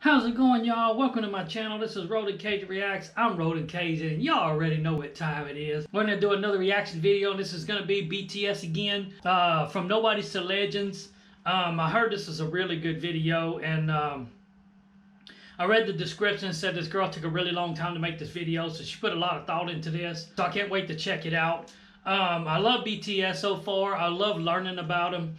How's it going, y'all? Welcome to my channel. This is Roland Cajun Reacts. I'm Roland Cajun, and y'all already know what time it is. We're gonna do another reaction video, and this is gonna be BTS again. From Nobodies to Legends. I heard this is a really good video, and I read the description and said this girl took a really long time to make this video, so she put a lot of thought into this. So I can't wait to check it out. I love BTS so far. I love learning about them.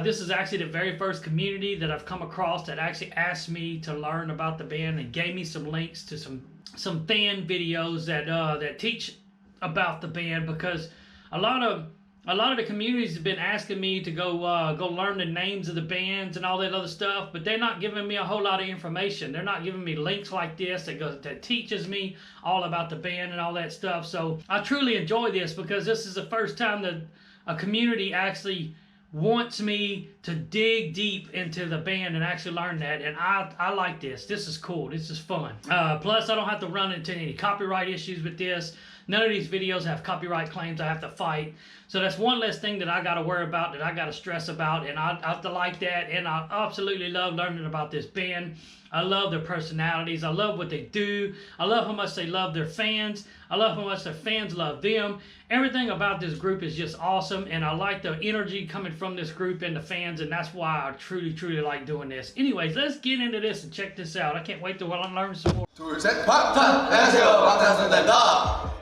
This is actually the very first community that I've come across that actually asked me to learn about the band and gave me some links to some fan videos that teach about the band, because a lot of the communities have been asking me to go learn the names of the bands and all that other stuff, but they're not giving me a whole lot of information. They're not giving me links like this that teaches me all about the band and all that stuff. So I truly enjoy this, because this is the first time that a community actually wants me to dig deep into the band and actually learn that, and I like this. This is cool. This is fun. Plus, I don't have to run into any copyright issues with this. None of these videos have copyright claims I have to fight. So that's one less thing that I got to worry about, that I got to stress about, and I like that. And I absolutely love learning about this band. I love their personalities. I love what they do. I love how much they love their fans. I love how much their fans love them. Everything about this group is just awesome, and I like the energy coming from this group and the fans, and that's why I truly like doing this. Anyways, let's get into this and check this out. I can't wait to learn some more. 둘, 셋, 방탄! 안녕하세요, 방탄소년단입니다.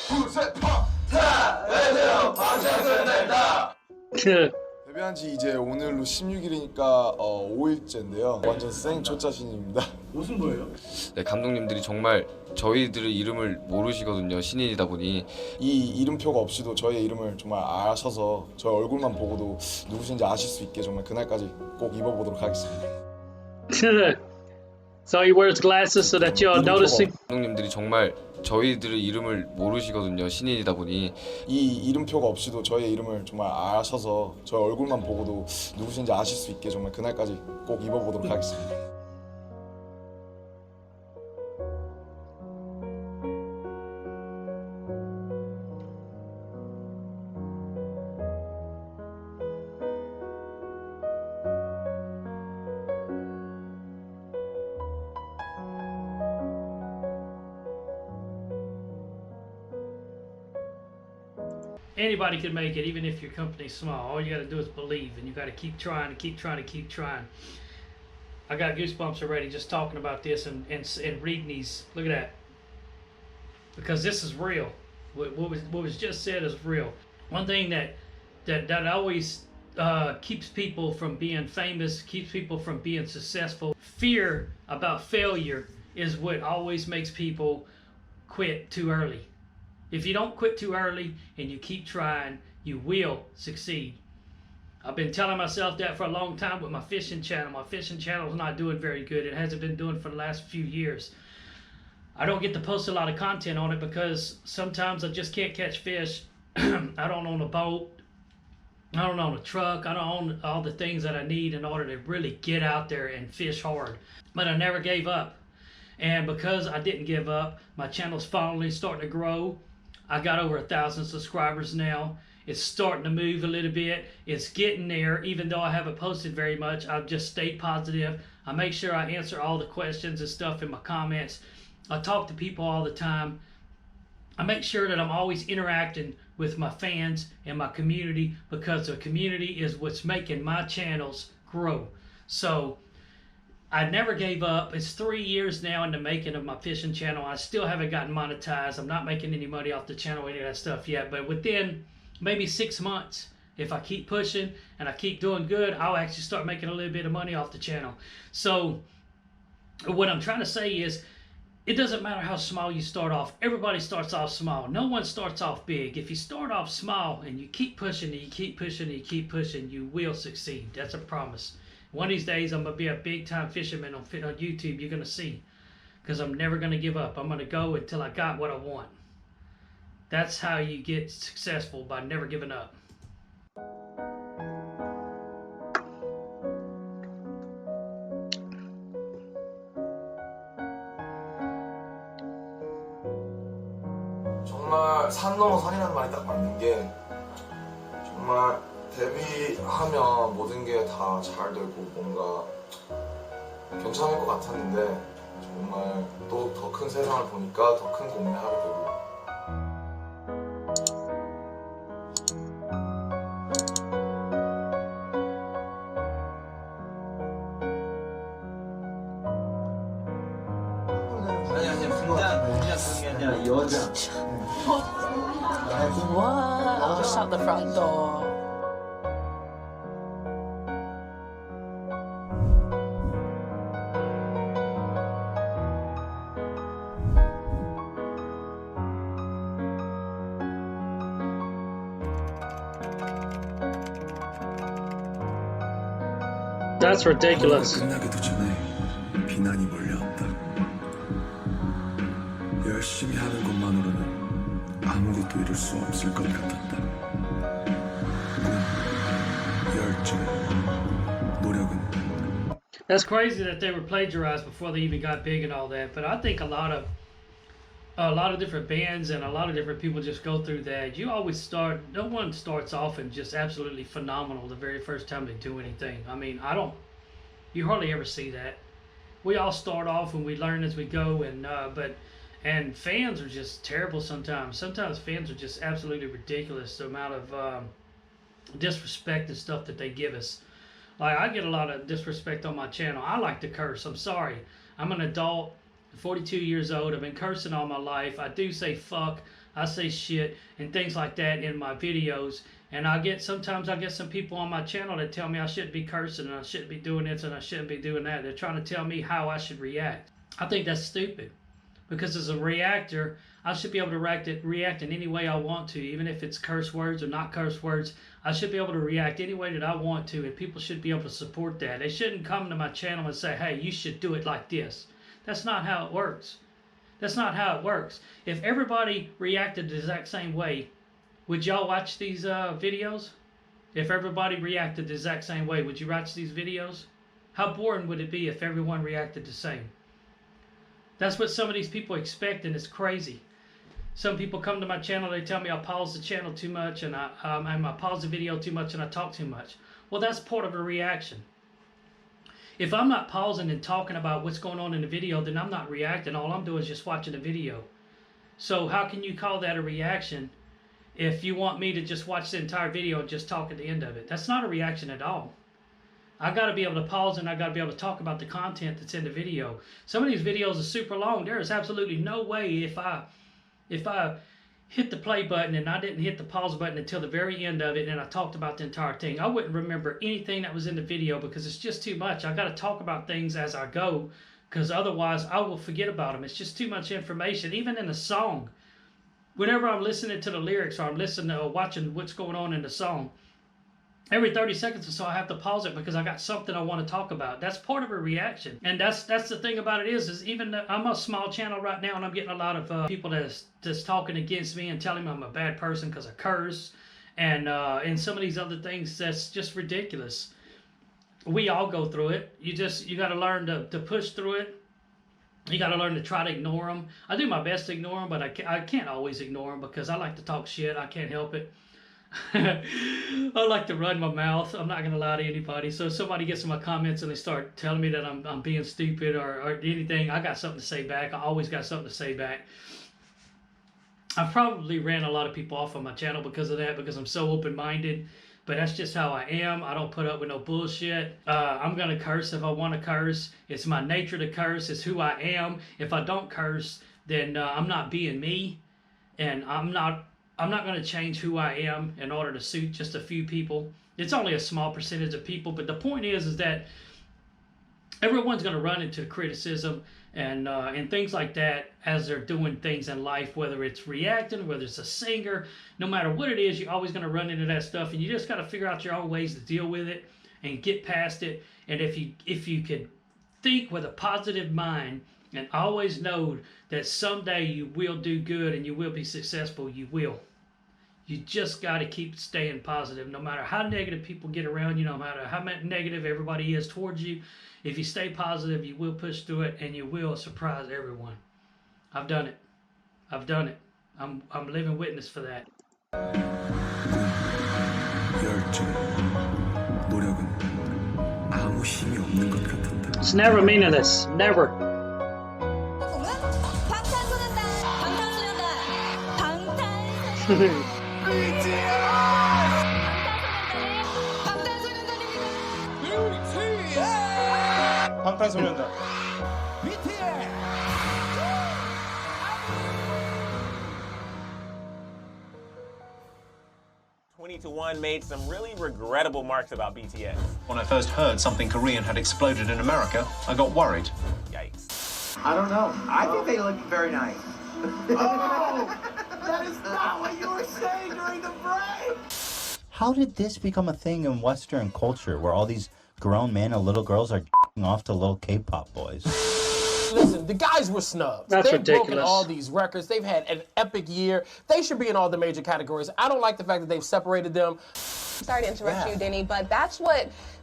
둘, 셋, 방탄! 안녕하세요, 방탄소년단입니다. 데뷔한 지 이제 오늘로 16일이니까 5일째인데요. 완전 생초짜신입니다. 무슨 거예요? 네, 감독님들이 정말 저희들의 이름을 모르시거든요. 신인이다 보니. 이 이름표가 없이도 저의 이름을 정말 아셔서 저의 얼굴만 보고도 누구신지 아실 수 있게 정말 그날까지 꼭 입어보도록 하겠습니다. So he wears glasses so that you're noticing. 감독님들이 정말 저희들의 이름을 모르시거든요. 신인이다 보니. 이 이름표가 없이도 저의 이름을 정말 아셔서 저의 얼굴만 보고도 누구신지 아실 수 있게 정말 그날까지 꼭 입어보도록 하겠습니다. Anybody can make it, even if your company's small. All you got to do is believe, and you got to keep trying and keep trying and keep trying. I got goosebumps already just talking about this and reading these. Look at that, because this is real. What was just said is real. One thing that always keeps people from being famous, keeps people from being successful. Fear about failure is what always makes people quit too early. If you don't quit too early and you keep trying, you will succeed. I've been telling myself that for a long time with my fishing channel. My fishing channel is not doing very good. It hasn't been doing for the last few years. I don't get to post a lot of content on it because sometimes I just can't catch fish. I don't own a boat. I don't own a truck. I don't own all the things that I need in order to really get out there and fish hard. But I never gave up. And because I didn't give up, my channel's finally starting to grow. I got over 1,000 subscribers now. It's starting to move a little bit. It's getting there. Even though I haven't posted very much, I've just stayed positive. I make sure I answer all the questions and stuff in my comments. I talk to people all the time. I make sure that I'm always interacting with my fans and my community, because the community is what's making my channels grow. So I never gave up. It's 3 years now in the making of my fishing channel. I still haven't gotten monetized. I'm not making any money off the channel or any of that stuff yet. But within maybe 6 months, if I keep pushing and I keep doing good, I'll actually start making a little bit of money off the channel. So what I'm trying to say is, it doesn't matter how small you start off. Everybody starts off small. No one starts off big. If you start off small and you keep pushing and you keep pushing and you keep pushing, you will succeed. That's a promise. One of these days, I'm going to be a big-time fisherman on YouTube. You're going to see. Because I'm never going to give up. I'm going to go until I got what I want. That's how you get successful, by never giving up. 정말 산 넘어 산이라는 말이 딱 맞는 게, 정말 데뷔하면 모든 게 다 잘 되고 뭔가 괜찮을 것 같았는데 정말 또 더 큰 세상을 보니까 더 큰 고민을 하게 되고 What? Shut the front door. That's ridiculous. 끝나기도 전에 비난이 몰려온다. 열심히 하는 것만으로는 아무것도 이룰 수 없을 것 같았다. 열정, 노력은 That's crazy that they were plagiarized before they even got big and all that. But I think a lot of different bands and a lot of different people just go through that. You always start. No one starts off and just absolutely phenomenal the very first time they do anything. I mean, you hardly ever see that. We all start off and we learn as we go, and fans are just terrible sometimes. Sometimes fans are just absolutely ridiculous. The amount of disrespect and stuff that they give us. Like, I get a lot of disrespect on my channel. I like to curse. I'm sorry. I'm an adult, 42 years old. I've been cursing all my life. I do say fuck. I say shit and things like that in my videos. And sometimes I get some people on my channel that tell me I shouldn't be cursing and I shouldn't be doing this and I shouldn't be doing that. They're trying to tell me how I should react. I think that's stupid. Because as a reactor, I should be able to react in any way I want to, even if it's curse words or not curse words. I should be able to react any way that I want to, and people should be able to support that. They shouldn't come to my channel and say, hey, you should do it like this. That's not how it works. That's not how it works. If everybody reacted the exact same way, would y'all watch these videos? If everybody reacted the exact same way, would you watch these videos? How boring would it be if everyone reacted the same? That's what some of these people expect, and it's crazy. Some people come to my channel, they tell me I pause the channel too much, and I pause the video too much, and I talk too much. Well, that's part of a reaction. If I'm not pausing and talking about what's going on in the video, then I'm not reacting. All I'm doing is just watching the video. So how can you call that a reaction if you want me to just watch the entire video and just talk at the end of it? That's not a reaction at all. I got to be able to pause and I got to be able to talk about the content that's in the video. Some of these videos are super long. There is absolutely no way if I hit the play button and I didn't hit the pause button until the very end of it and I talked about the entire thing, I wouldn't remember anything that was in the video because it's just too much. I got to talk about things as I go because otherwise I will forget about them. It's just too much information. Even in a song, whenever I'm listening to the lyrics or I'm listening or watching what's going on in the song, every 30 seconds or so I have to pause it because I got something I want to talk about. That's part of a reaction. And that's the thing about it is even I'm a small channel right now and I'm getting a lot of people that's talking against me and telling me I'm a bad person because I curse and some of these other things that's just ridiculous. We all go through it. You got to learn to push through it. You got to learn to try to ignore them. I do my best to ignore them, but I can't always ignore them because I like to talk shit. I can't help it. I like to run my mouth. I'm not going to lie to anybody. So if somebody gets in my comments and they start telling me that I'm being stupid or anything, I got something to say back. I always got something to say back. I've probably ran a lot of people off on my channel because of that, because I'm so open-minded. But that's just how I am. I don't put up with no bullshit. I'm going to curse if I want to curse. It's my nature to curse. It's who I am. If I don't curse, then I'm not being me. And I'm not going to change who I am in order to suit just a few people. It's only a small percentage of people, but the point is that everyone's going to run into criticism and things like that as they're doing things in life, whether it's reacting, whether it's a singer, no matter what it is, you're always going to run into that stuff, and you just got to figure out your own ways to deal with it and get past it. And if you can think with a positive mind and always know that someday you will do good and you will be successful, you will. You just got to keep staying positive. No matter how negative people get around you, no matter how negative everybody is towards you, if you stay positive, you will push through it and you will surprise everyone. I've done it. I'm living witness for that. 할지 노력은 아무 힘이 없는 것 같은데. It's never meaningless. Never. 방탄소년단, 방탄소년단. BTS. 20-1 made some really regrettable marks about BTS. When I first heard something Korean had exploded in America, I got worried. Yikes. I don't know. I think they look very nice. Oh, that is not what you were saying during the break. How did this become a thing in Western culture where all these grown men and little girls are off to little K-pop boys? Listen, the guys were snubbed. That's They've ridiculous. broken all these records. They've had an epic year. They should be in all the major categories. I don't like the fact that they've separated them. Sorry to interrupt you, Denny, but that's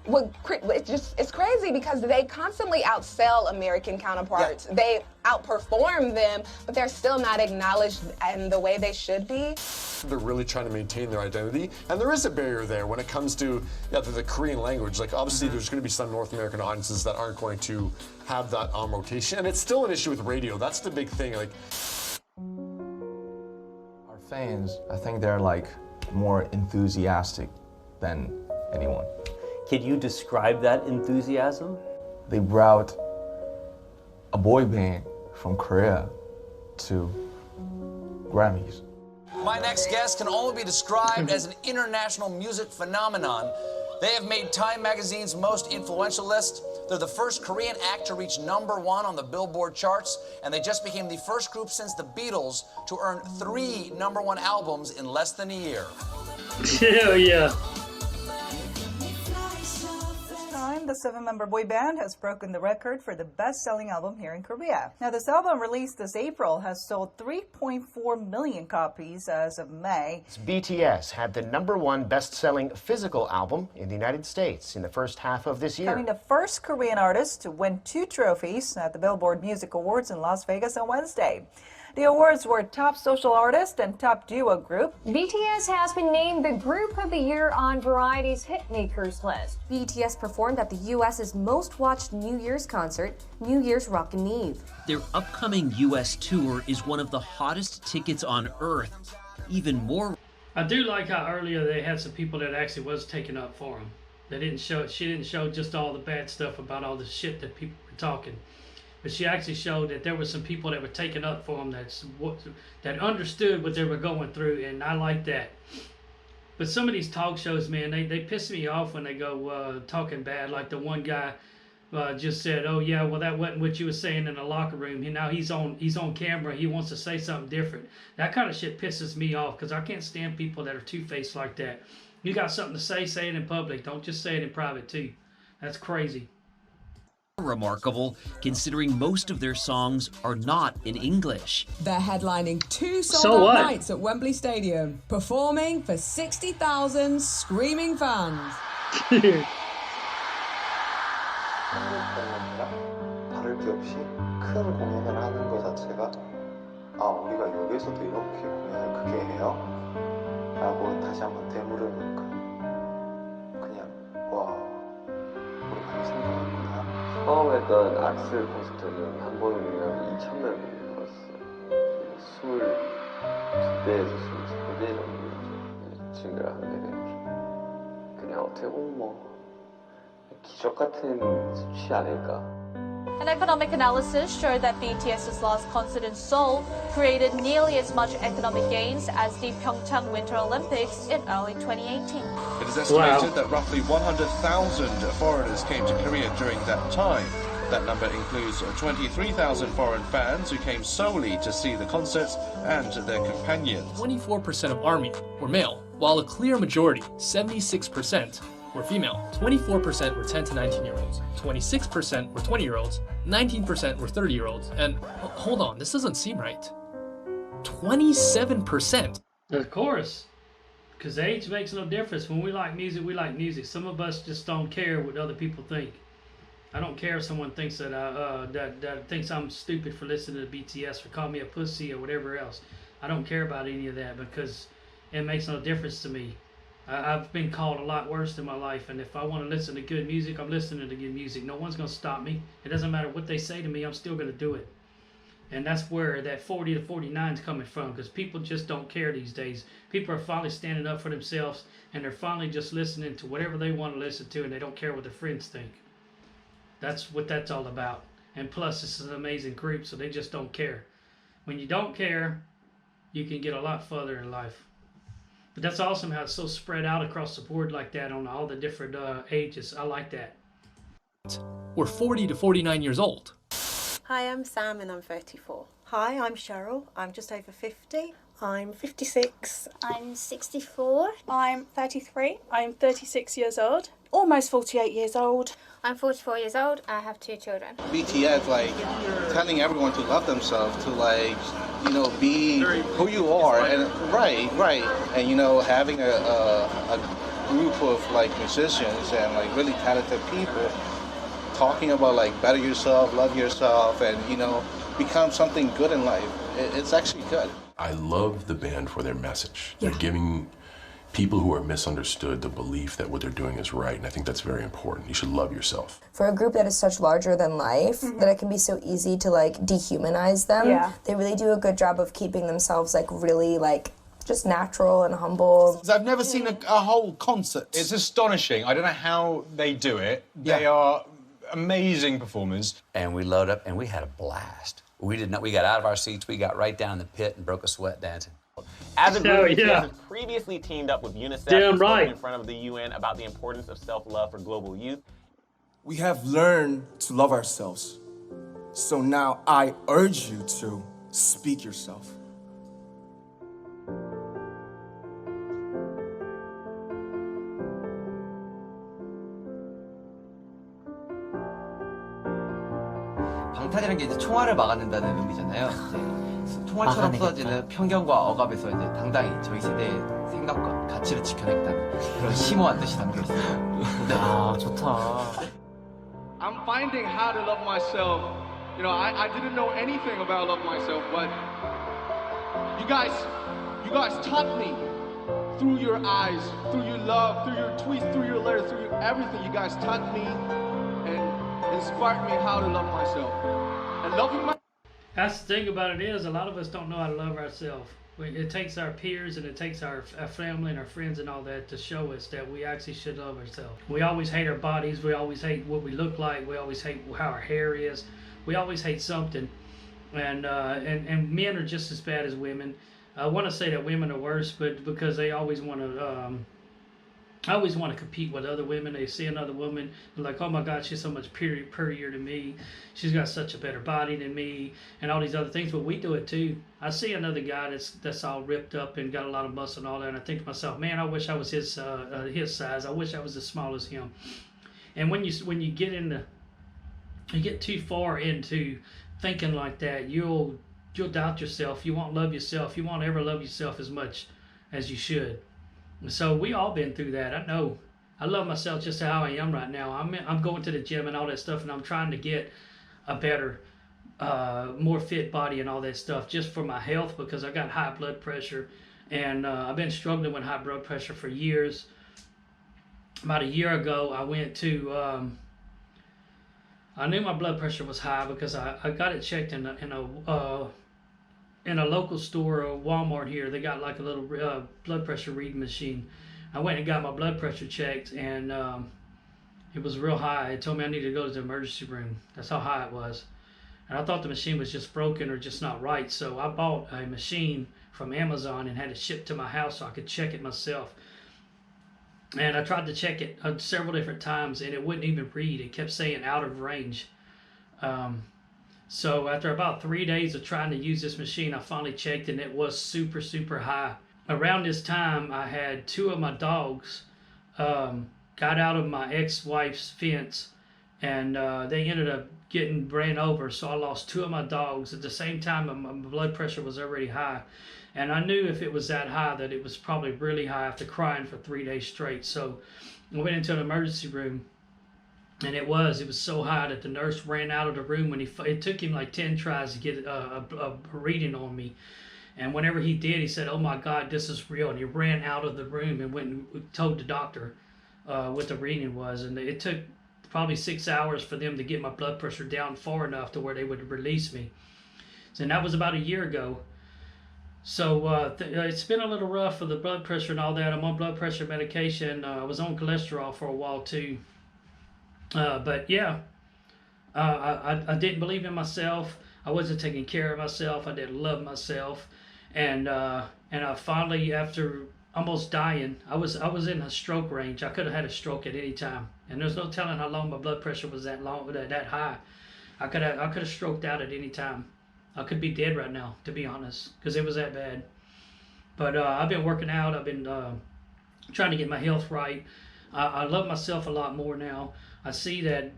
it's crazy because they constantly outsell American counterparts. Yeah. They outperform them, but they're still not acknowledged in the way they should be. They're really trying to maintain their identity, and there is a barrier there when it comes to the Korean language. Like, obviously, there's going to be some North American audiences that aren't going to have that on rotation, and it's still an issue with radio. That's the big thing. Like, our fans, I think they're like more enthusiastic than anyone. Can you describe that enthusiasm? They brought a boy band from Korea to Grammys. My next guest can only be described as an international music phenomenon. They have made Time Magazine's most influential list. They're the first Korean act to reach #1 on the Billboard charts, and they just became the first group since the Beatles to earn 3 #1 albums in less than a year. Hell yeah. The 7-member boy band has broken the record for the best-selling album here in Korea. Now, this album, released this April, has sold 3.4 million copies as of May. BTS had the #1 best-selling physical album in the United States in the first half of this year. Becoming the first Korean artist to win 2 trophies at the Billboard Music Awards in Las Vegas on Wednesday. The awards were Top Social Artist and Top Duo Group. BTS has been named the Group of the Year on Variety's Hitmakers list. BTS performed at the U.S.'s most watched New Year's concert, New Year's Rockin' Eve. Their upcoming U.S. tour is one of the hottest tickets on earth. Even more. I do like how earlier they had some people that actually was taking up for them. She didn't show just all the bad stuff about all the shit that people were talking. But she actually showed that there were some people that were taking up for them that understood what they were going through, and I like that. But some of these talk shows, man, they piss me off when they go talking bad. Like the one guy just said, "Oh yeah, well that wasn't what you were saying in the locker room." Now he's on camera. He wants to say something different. That kind of shit pisses me off because I can't stand people that are two-faced like that. You got something to say it in public. Don't just say it in private too. That's crazy. Remarkable, considering most of their songs are not in English. They're headlining 2 sold-out nights at Wembley Stadium, performing for 60,000 screaming fans. 다를 게 없이 큰 공연을 하는 것 자체가 우리가 여기서도 이렇게 공연을 크게 해요? 라고 다시 한번 되물으니까 그냥 우리 많이 성공했구나. 처음 했던 악슬 콘서트는 한 번이면 2,000명이 들었어요. 22대에서 23대 정도 진행을 하게 되죠. 그냥 어떻게 보면 기적 같은 수치 아닐까. An economic analysis showed that BTS's last concert in Seoul created nearly as much economic gains as the Pyeongchang Winter Olympics in early 2018. It is estimated that roughly 100,000 foreigners came to Korea during that time. That number includes 23,000 foreign fans who came solely to see the concerts and their companions. 24% of ARMY were male, while a clear majority, 76%, were female. 24% were 10 to 19-year-olds, 26% were 20-year-olds, 19% were 30-year-olds, and hold on, this doesn't seem right. 27%. Of course, because age makes no difference. When we like music, we like music. Some of us just don't care what other people think. I don't care if someone thinks that that thinks I'm stupid for listening to BTS or call me a pussy or whatever else. I don't care about any of that because it makes no difference to me. I've been called a lot worse in my life, and if I want to listen to good music, I'm listening to good music. No one's going to stop me. It doesn't matter what they say to me, I'm still going to do it. And that's where that 40 to 49 is coming from, because people just don't care these days. People are finally standing up for themselves, and they're finally just listening to whatever they want to listen to, and they don't care what their friends think. That's what that's all about. And plus, this is an amazing group, so they just don't care. When you don't care, you can get a lot further in life. But that's awesome how it's so spread out across the board like that on all the different ages. I like that. We're 40 to 49 years old. Hi, I'm Sam and I'm 34. Hi, I'm Cheryl. I'm just over 50. I'm 56. I'm 64. I'm 33. I'm 36 years old. Almost 48 years old. I'm 44 years old. I have 2 children. BTS, like, telling everyone to love themselves, to, like, you know, be who you are. And right. And, you know, having a group of, like, musicians and, like, really talented people talking about, like, better yourself, love yourself, and, you know, become something good in life. It's actually good. I love the band for their message. They're giving people who are misunderstood the belief that what they're doing is right, and I think that's very important. You should love yourself. For a group that is such larger than life, that it can be so easy to like dehumanize them, they really do a good job of keeping themselves like really like just natural and humble. I've never seen a whole concert. It's astonishing. I don't know how they do it. They are amazing performers. And we load up and we had a blast. We got out of our seats, we got right down in the pit and broke a sweat dancing. As a group, BTS has previously teamed up with UNICEF and spoken in front of the UN about the importance of self-love for global youth. We have learned to love ourselves. So now I urge you to speak yourself. 방탄이라는 게 이제 총알을 막아낸다는 의미잖아요. 이제 총알처럼 쏟아지는 편견과 억압에서 이제 당당히 저희 세대의 생각과 가치를 지켜내겠다는 그런 심오한 뜻이 담겨 있어요. 아, 좋다. I'm finding how to love myself. You know, I didn't know anything about love myself, but you guys taught me through your eyes, through your love, through your tweets, through your letters, through everything. You guys taught me and inspired me how to love myself. And loving myself. That's the thing about it is, a lot of us don't know how to love ourselves. It takes our peers and it takes our family and our friends and all that to show us that we actually should love ourselves. We always hate our bodies. We always hate what we look like. We always hate how our hair is. We always hate something. And men are just as bad as women. I want to say that women are worse, but because they always want to. I always want to compete with other women. They see another woman, they're like, oh my God, she's so much prettier than me. She's got such a better body than me, and all these other things. But we do it too. I see another guy that's all ripped up and got a lot of muscle and all that, and I think to myself, man, I wish I was his size. I wish I was as small as him. And when you get too far into thinking like that, you'll doubt yourself. You won't love yourself. You won't ever love yourself as much as you should. So we all been through that. I know. I love myself just how I am right now. I'm going to the gym and all that stuff, and I'm trying to get a better, more fit body and all that stuff just for my health, because I got high blood pressure, and I've been struggling with high blood pressure for years. About a year ago, I went to. I knew my blood pressure was high because I got it checked in a local store or Walmart here. They got like a little blood pressure reading machine. I went and got my blood pressure checked, and it was real high. It told me I needed to go to the emergency room. That's how high it was. And I thought the machine was just broken or just not right. So I bought a machine from Amazon and had it shipped to my house so I could check it myself. And I tried to check it several different times, and it wouldn't even read. It kept saying out of range. So after about 3 days of trying to use this machine, I finally checked, and it was super, super high. Around this time, I had 2 of my dogs got out of my ex-wife's fence, and they ended up getting ran over. So I lost 2 of my dogs. At the same time, my blood pressure was already high. And I knew if it was that high that it was probably really high after crying for 3 days straight. So I went into an emergency room. And it was so high that the nurse ran out of the room when it took him like 10 tries to get a reading on me. And whenever he did, he said, "Oh my God, this is real." And he ran out of the room and went and told the doctor what the reading was. And it took probably 6 hours for them to get my blood pressure down far enough to where they would release me. And that was about a year ago. So it's been a little rough for the blood pressure and all that. I'm on blood pressure medication. I was on cholesterol for a while too. But yeah, I didn't believe in myself. I wasn't taking care of myself. I didn't love myself. And I finally, after almost dying, I was in a stroke range. I could have had a stroke at any time. And there's no telling how long my blood pressure was that high. I could have stroked out at any time. I could be dead right now, to be honest, because it was that bad. But I've been working out. I've been trying to get my health right. I love myself a lot more now. I see that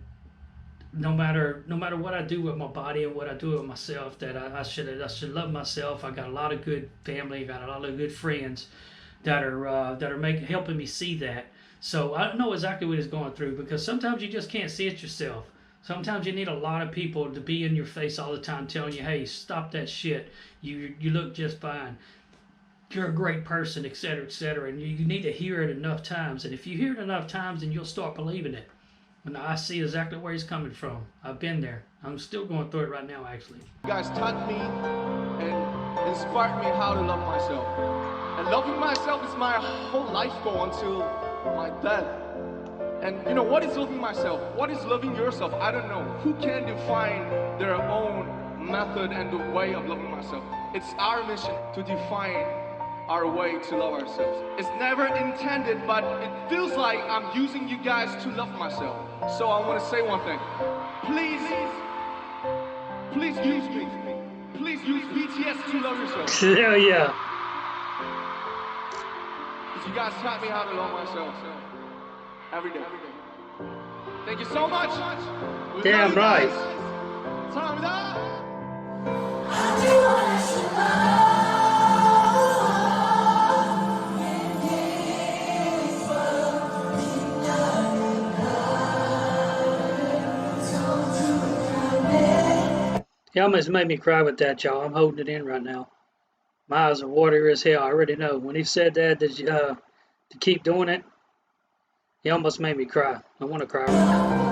no matter what I do with my body and what I do with myself, that I should love myself. I got a lot of good family. I got a lot of good friends that are helping me see that. So I know exactly what he's going through, because sometimes you just can't see it yourself. Sometimes you need a lot of people to be in your face all the time telling you, hey, stop that shit. You look just fine. You're a great person, etc., etc. And you need to hear it enough times. And if you hear it enough times, then you'll start believing it. And I see exactly where he's coming from. I've been there. I'm still going through it right now, actually. You guys taught me and inspired me how to love myself. And loving myself is my whole life goal until my death. And you know, what is loving myself? What is loving yourself? I don't know. Who can define their own method and the way of loving myself? It's our mission to define our way to love ourselves. It's never intended, but it feels like I'm using you guys to love myself. So I want to say one thing. Please use me. Please use BTS to love yourself. Hell yeah. Because you guys taught me how to love myself. Every day. Thank you so much. Damn right. He almost made me cry with that, y'all. I'm holding it in right now. My eyes are watery as hell. I already know. When he said that, to keep doing it, he almost made me cry. I want to cry right now.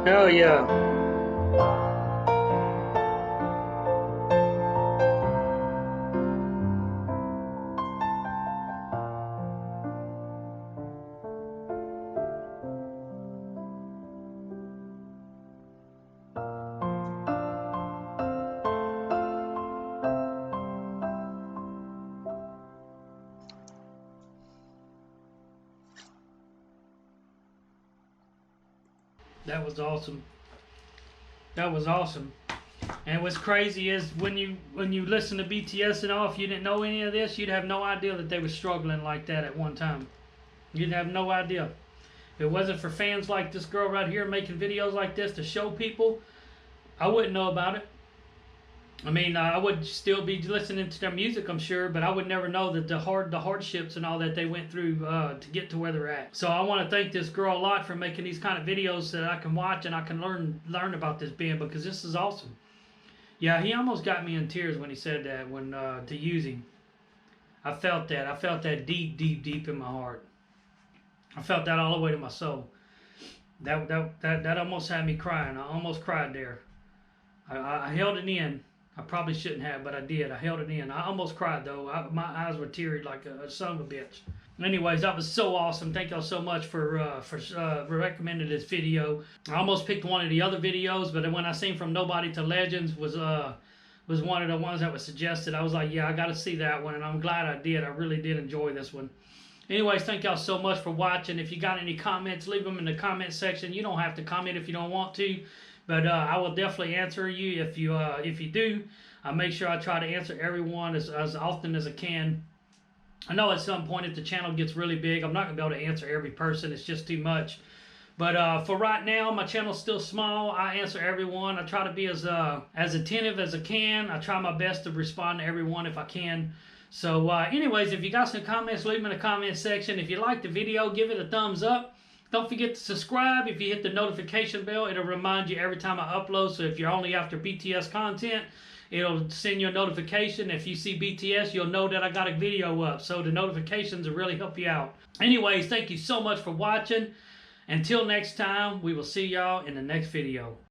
Hell yeah. That was awesome. That was awesome. And what's crazy is when you listen to BTS and all, if you didn't know any of this, you'd have no idea that they were struggling like that at one time. You'd have no idea. If it wasn't for fans like this girl right here making videos like this to show people, I wouldn't know about it. I mean, I would still be listening to their music, I'm sure, but I would never know that the hardships and all that they went through to get to where they're at. So I want to thank this girl a lot for making these kind of videos that I can watch and I can learn about this band, because this is awesome. Yeah, he almost got me in tears when he said that, when to use him. I felt that. I felt that deep, deep, deep in my heart. I felt that all the way to my soul. That almost had me crying. I almost cried there. I held it in. I probably shouldn't have, but I did. I held it in. I almost cried, though. My eyes were teary like a son of a bitch. Anyways, that was so awesome. Thank y'all so much for recommending this video. I almost picked one of the other videos, but when I seen From Nobody to Legends was one of the ones that was suggested. I was like, yeah, I got to see that one, and I'm glad I did. I really did enjoy this one. Anyways, thank y'all so much for watching. If you got any comments, leave them in the comment section. You don't have to comment if you don't want to. But I will definitely answer you if you do. I make sure I try to answer everyone as often as I can. I know at some point if the channel gets really big, I'm not going to be able to answer every person. It's just too much. But for right now, my channel's still small. I answer everyone. I try to be as attentive as I can. I try my best to respond to everyone if I can. So anyways, if you got some comments, leave them in the comment section. If you like the video, give it a thumbs up. Don't forget to subscribe. If you hit the notification bell, it'll remind you every time I upload. So if you're only after BTS content, it'll send you a notification. If you see BTS, you'll know that I got a video up. So the notifications will really help you out. Anyways, thank you so much for watching. Until next time, we will see y'all in the next video.